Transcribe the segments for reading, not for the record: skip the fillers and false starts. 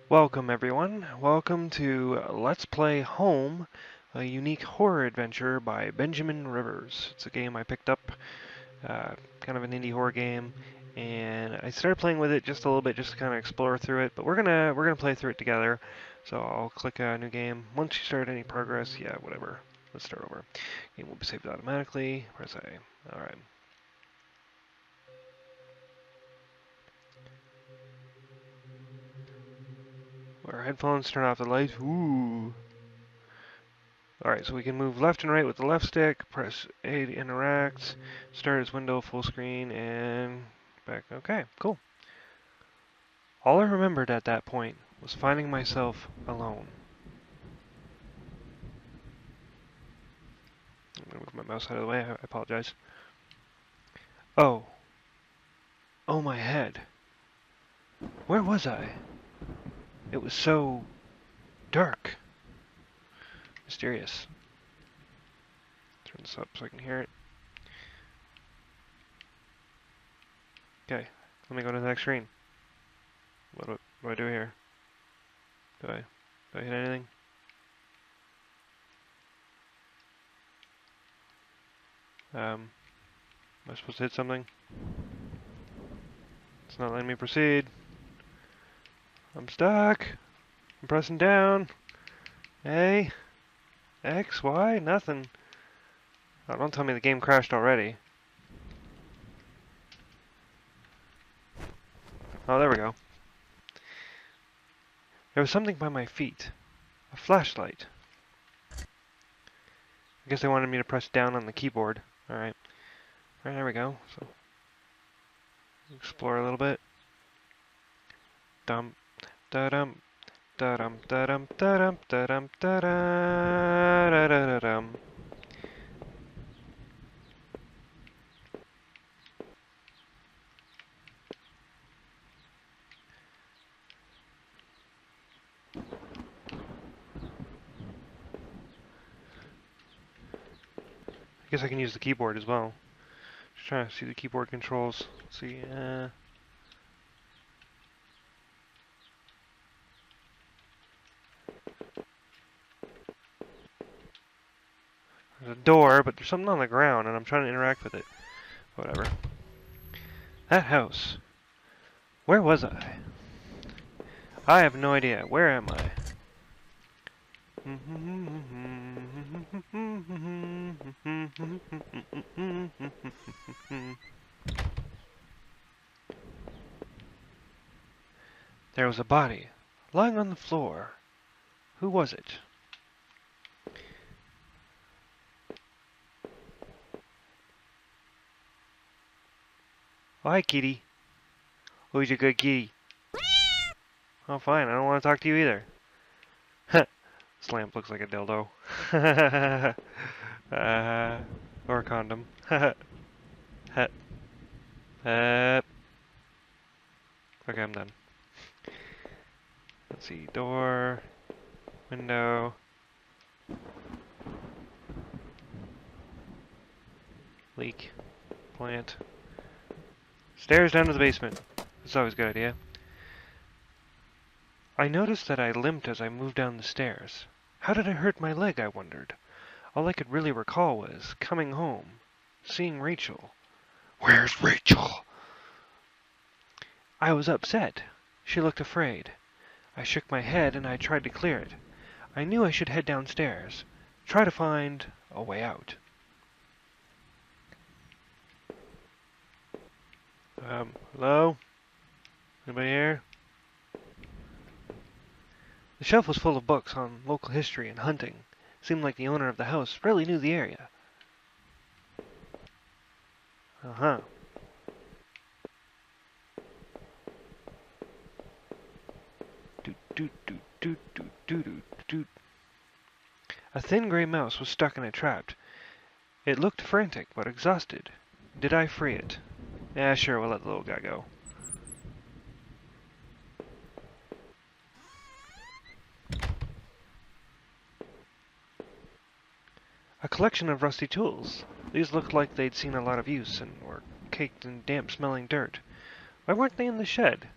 Welcome everyone. Welcome to Let's Play Home, a unique horror adventure by Benjamin Rivers. It's a game I picked up, kind of an indie horror game, and I started playing with it just a little bit, just to kind of explore through it. But we're gonna play through it together. So I'll click a new game. Once you start any progress, yeah, whatever. Let's start over. Game will be saved automatically. Press A. All right. Wear headphones. Turn off the lights. Ooh. Alright, so we can move left and right with the left stick, press A to interact, start as window full screen, and back. Okay, cool. All I remembered at that point was finding myself alone. I'm gonna move my mouse out of the way, I apologize. Oh. Oh, my head. Where was I? It was so dark. Mysterious. Turn this up so I can hear it. Okay, let me go to the next screen. What do I do here? Do I hit anything? Am I supposed to hit something? It's not letting me proceed. I'm stuck. I'm pressing down. A, X, Y, nothing. Oh, don't tell me the game crashed already. Oh, there we go. There was something by my feet. A flashlight. I guess they wanted me to press down on the keyboard. Alright. Alright, there we go. So, explore a little bit. Dum, da-dum, da-dum, da-dum, da-dum, da-dum, da-da, da-da-da-dum. I guess I can use the keyboard as well. Just trying to see the keyboard controls. Let's see, there's a door, but there's something on the ground, and I'm trying to interact with it. Whatever. That house. Where was I? I have no idea. Where am I? There was a body lying on the floor. Who was it? Oh, hi, kitty. Who's your good kitty? Oh, fine. I don't want to talk to you either. This lamp looks like a dildo. Or a condom. Okay, I'm done. Let's see. Door. Window. Leak. Plant. Stairs down to the basement. That's always a good idea. I noticed that I limped as I moved down the stairs. How did I hurt my leg, I wondered. All I could really recall was coming home, seeing Rachel. Where's Rachel? I was upset. She looked afraid. I shook my head and I tried to clear it. I knew I should head downstairs, try to find a way out. Hello? Anybody here? The shelf was full of books on local history and hunting. It seemed like the owner of the house really knew the area. Uh-huh. A thin gray mouse was stuck in a trap. It looked frantic, but exhausted. Did I free it? Yeah, sure, we'll let the little guy go. A collection of rusty tools. These looked like they'd seen a lot of use and were caked in damp-smelling dirt. Why weren't they in the shed?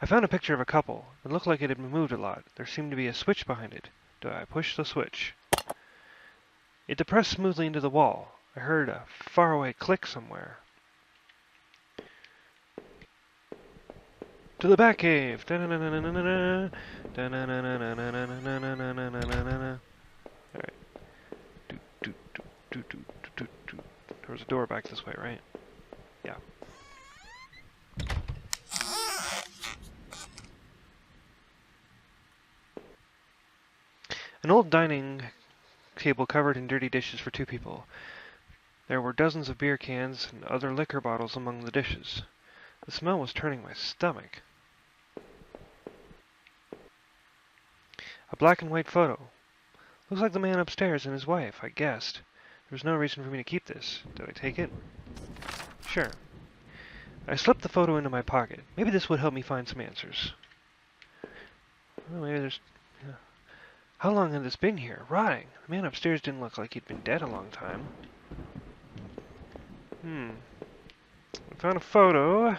I found a picture of a couple. It looked like it had been moved a lot. There seemed to be a switch behind it. Do I push the switch? It depressed smoothly into the wall. I heard a faraway click somewhere. To the Batcave! Alright. There was a door back this way, right? Yeah. An old dining table covered in dirty dishes for two people. There were dozens of beer cans and other liquor bottles among the dishes. The smell was turning my stomach. A black and white photo. Looks like the man upstairs and his wife, I guessed. There was no reason for me to keep this. Did I take it? Sure. I slipped the photo into my pocket. Maybe this would help me find some answers. Well, maybe there's... Yeah. How long had this been here? Rotting. The man upstairs didn't look like he'd been dead a long time. I found a photo.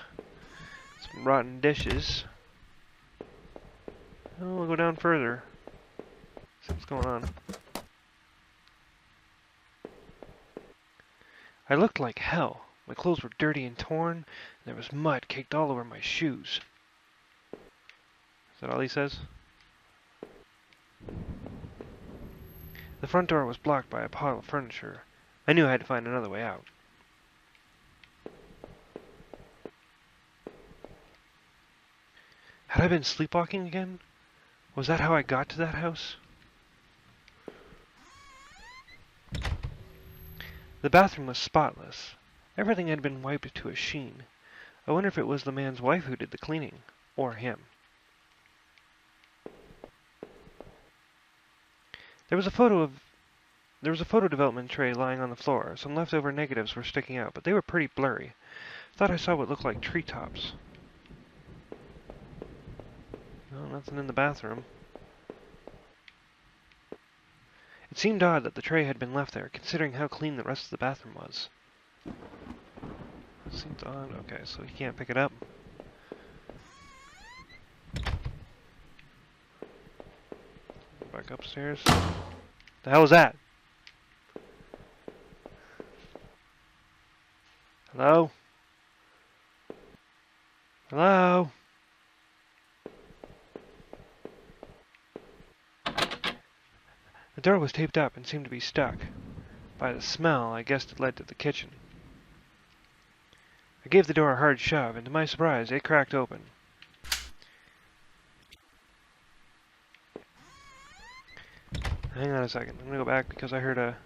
Some rotten dishes. Oh, we'll go down further. See what's going on. I looked like hell. My clothes were dirty and torn, and there was mud caked all over my shoes. Is that all he says? The front door was blocked by a pile of furniture. I knew I had to find another way out. Had I been sleepwalking again? Was that how I got to that house? The bathroom was spotless. Everything had been wiped to a sheen. I wonder if it was the man's wife who did the cleaning, or him. There was a photo development tray lying on the floor. Some leftover negatives were sticking out, but they were pretty blurry. Thought I saw what looked like treetops. No, nothing in the bathroom. It seemed odd that the tray had been left there, considering how clean the rest of the bathroom was. Seems odd. Okay, so he can't pick it up. Back upstairs. The hell was that? Hello? Hello? The door was taped up and seemed to be stuck. By the smell, I guessed it led to the kitchen. I gave the door a hard shove, and to my surprise, it cracked open. Hang on a second. I'm gonna go back because I heard a...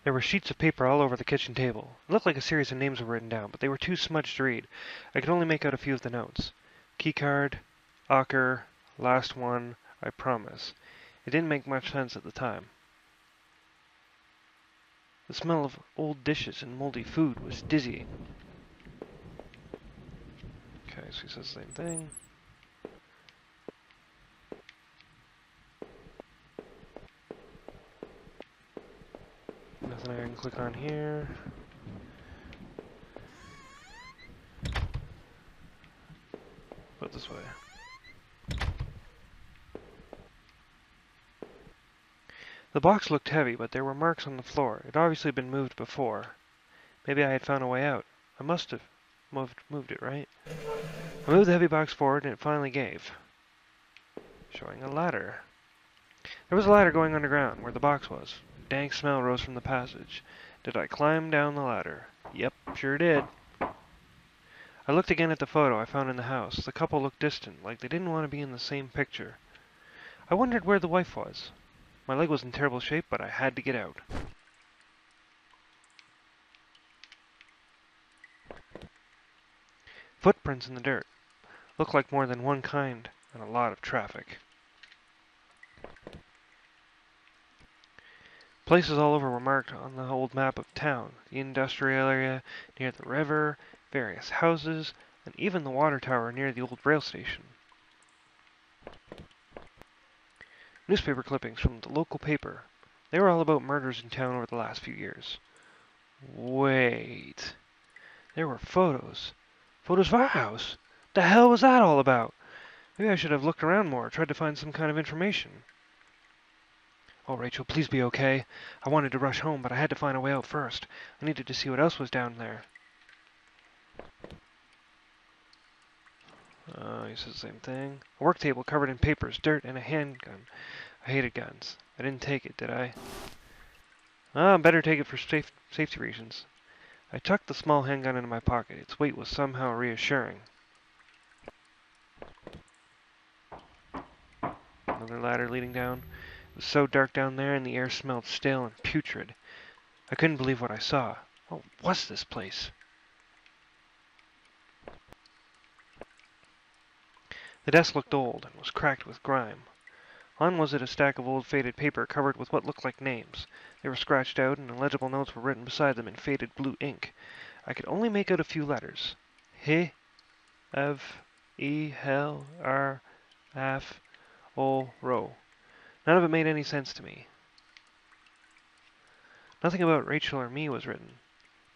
There were sheets of paper all over the kitchen table. It looked like a series of names were written down, but they were too smudged to read. I could only make out a few of the notes. Keycard, Ocker, last one, I promise. It didn't make much sense at the time. The smell of old dishes and moldy food was dizzying. Okay, so he says the same thing. Nothing I can click on here. Put it this way. The box looked heavy, but there were marks on the floor. It had obviously been moved before. Maybe I had found a way out. I must have moved it, right? I moved the heavy box forward, and it finally gave. Showing a ladder. There was a ladder going underground, where the box was. A dank smell rose from the passage. Did I climb down the ladder? Yep, sure did. I looked again at the photo I found in the house. The couple looked distant, like they didn't want to be in the same picture. I wondered where the wife was. My leg was in terrible shape, but I had to get out. Footprints in the dirt. Looked like more than one kind, and a lot of traffic. Places all over were marked on the old map of town. The industrial area near the river, various houses, and even the water tower near the old rail station. Newspaper clippings from the local paper. They were all about murders in town over the last few years. Wait. There were photos. Photos of our house. The hell was that all about? Maybe I should have looked around more, tried to find some kind of information. Oh, Rachel, please be okay. I wanted to rush home, but I had to find a way out first. I needed to see what else was down there. He says the same thing. A work table covered in papers, dirt, and a handgun. I hated guns. I didn't take it, did I? Better take it for safety reasons. I tucked the small handgun into my pocket. Its weight was somehow reassuring. Another ladder leading down. It was so dark down there, and the air smelled stale and putrid. I couldn't believe what I saw. What was this place? The desk looked old and was cracked with grime. On was it a stack of old faded paper covered with what looked like names. They were scratched out, and illegible notes were written beside them in faded blue ink. I could only make out a few letters. H, F, E, L, R, F, O, Ro. None of it made any sense to me. Nothing about Rachel or me was written.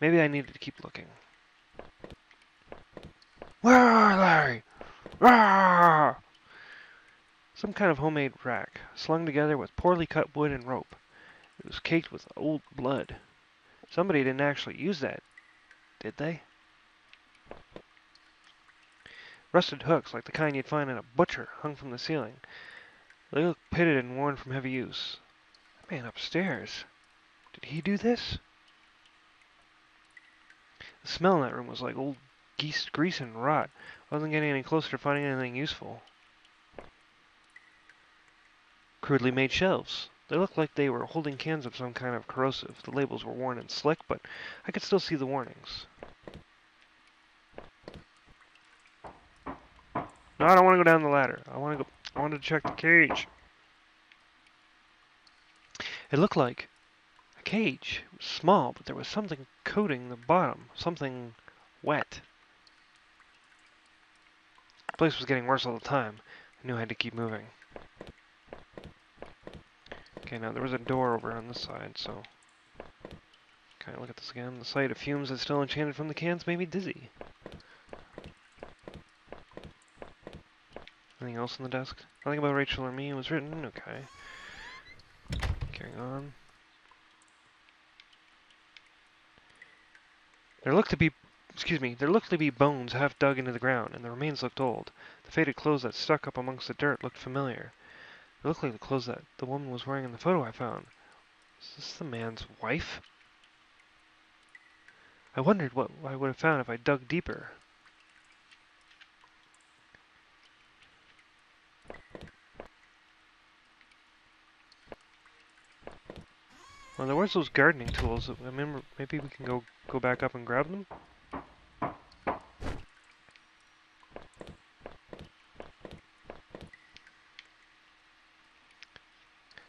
Maybe I needed to keep looking. Where are they? Ah! Some kind of homemade rack, slung together with poorly cut wood and rope. It was caked with old blood. Somebody didn't actually use that, did they? Rusted hooks, like the kind you'd find in a butcher, hung from the ceiling. They looked pitted and worn from heavy use. That man upstairs. Did he do this? The smell in that room was like old grease and rot. I wasn't getting any closer to finding anything useful. Crudely made shelves. They looked like they were holding cans of some kind of corrosive. The labels were worn and slick, but I could still see the warnings. No, I don't want to go down the ladder. I want to check the cage. It looked like a cage. It was small, but there was something coating the bottom. Something wet. The place was getting worse all the time. I knew I had to keep moving. Okay, now there was a door over on this side, so... Can I look at this again? The sight of fumes that still enchanted from the cans made me dizzy. Anything else on the desk? Nothing about Rachel or me was written? Okay. Carrying on. There looked to be bones half dug into the ground, and the remains looked old. The faded clothes that stuck up amongst the dirt looked familiar. They looked like the clothes that the woman was wearing in the photo I found. Is this the man's wife? I wondered what I would have found if I dug deeper. Well, there was those gardening tools. I remember, maybe we can go back up and grab them?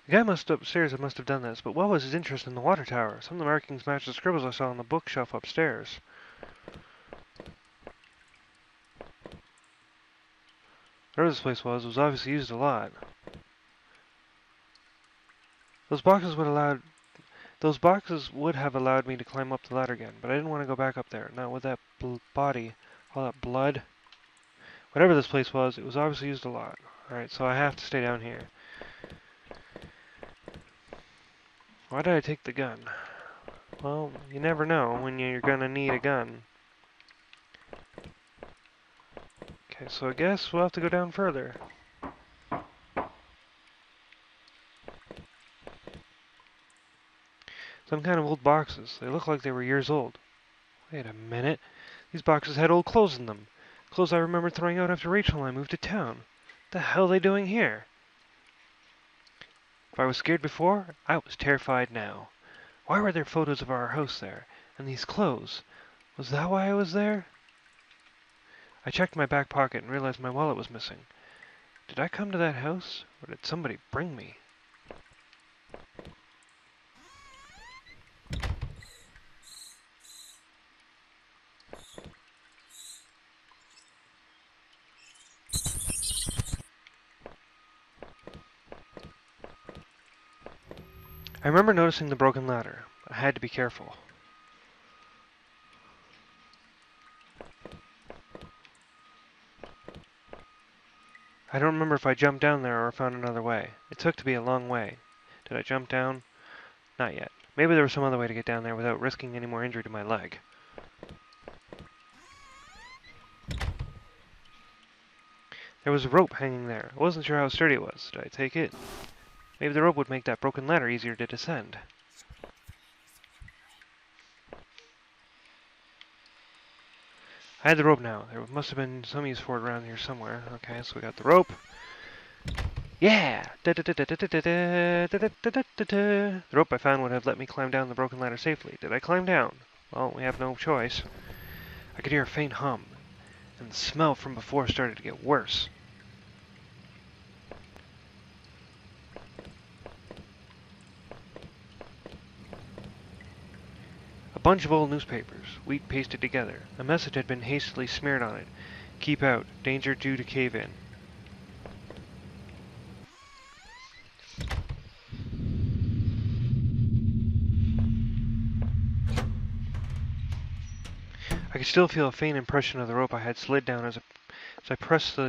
The guy upstairs must have done this, but what was his interest in the water tower? Some of the markings matched the scribbles I saw on the bookshelf upstairs. Whatever this place was, it was obviously used a lot. Those boxes would have allowed me to climb up the ladder again, but I didn't want to go back up there, not with that body, all that blood. Whatever this place was, it was obviously used a lot. Alright, so I have to stay down here. Why did I take the gun? Well, you never know when you're gonna need a gun. Okay, so I guess we'll have to go down further. Some kind of old boxes. They look like they were years old. Wait a minute. These boxes had old clothes in them. Clothes I remembered throwing out after Rachel and I moved to town. What the hell are they doing here? If I was scared before, I was terrified now. Why were there photos of our house there? And these clothes? Was that why I was there? I checked my back pocket and realized my wallet was missing. Did I come to that house, or did somebody bring me? I remember noticing the broken ladder. I had to be careful. I don't remember if I jumped down there or found another way. It took to be a long way. Did I jump down? Not yet. Maybe there was some other way to get down there without risking any more injury to my leg. There was a rope hanging there. I wasn't sure how sturdy it was. Did I take it? Maybe the rope would make that broken ladder easier to descend. I had the rope now. There must have been some use for it around here somewhere. Okay, so we got the rope. Yeah! The rope I found would have let me climb down the broken ladder safely. Did I climb down? Well, we have no choice. I could hear a faint hum, and the smell from before started to get worse. A bunch of old newspapers, wheat pasted together. A message had been hastily smeared on it. Keep out. Danger due to cave in. I could still feel a faint impression of the rope I had slid down as I pressed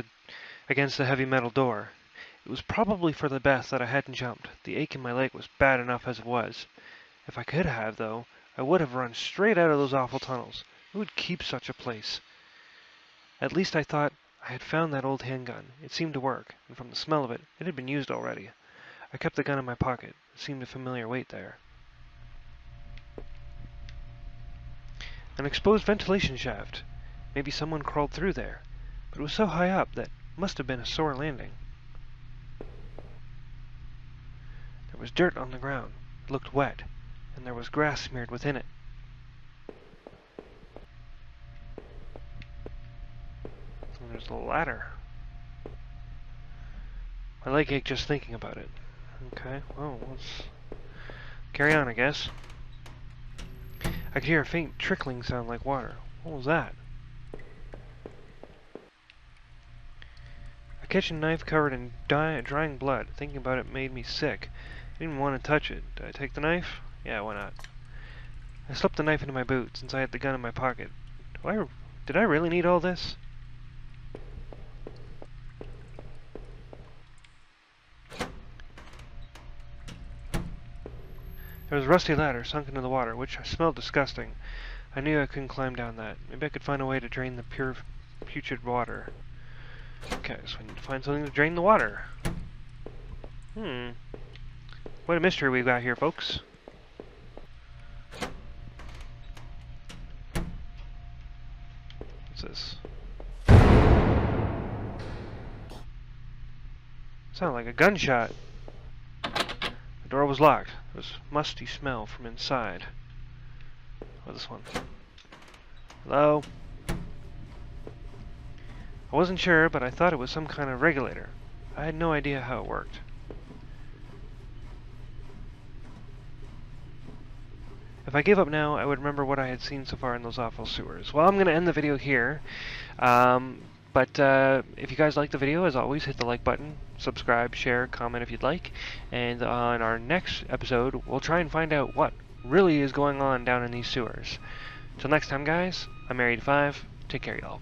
against the heavy metal door. It was probably for the best that I hadn't jumped. The ache in my leg was bad enough as it was. If I could have, though, I would have run straight out of those awful tunnels. Who would keep such a place? At least I thought I had found that old handgun. It seemed to work, and from the smell of it, it had been used already. I kept the gun in my pocket. It seemed a familiar weight there. An exposed ventilation shaft. Maybe someone crawled through there, but it was so high up that it must have been a sore landing. There was dirt on the ground. It looked wet, and there was grass smeared within it. And there's the ladder. My leg ached just thinking about it. Okay, well, let's carry on, I guess. I could hear a faint trickling sound like water. What was that? A kitchen knife covered in drying blood. Thinking about it made me sick. I didn't want to touch it. Did I take the knife? Yeah, why not? I slipped the knife into my boot since I had the gun in my pocket. Did I really need all this? There was a rusty ladder sunk into the water, which smelled disgusting. I knew I couldn't climb down that. Maybe I could find a way to drain the putrid water. Okay, so I need to find something to drain the water. What a mystery we've got here, folks. What's this? Sounded like a gunshot. The door was locked. There was a musty smell from inside. Oh, this one. Hello? I wasn't sure, but I thought it was some kind of regulator. I had no idea how it worked. If I gave up now, I would remember what I had seen so far in those awful sewers. Well, I'm going to end the video here. But if you guys like the video, as always, hit the like button, subscribe, share, comment if you'd like. And on our next episode, we'll try and find out what really is going on down in these sewers. Till next time, guys, I'm Mary85. Take care, y'all.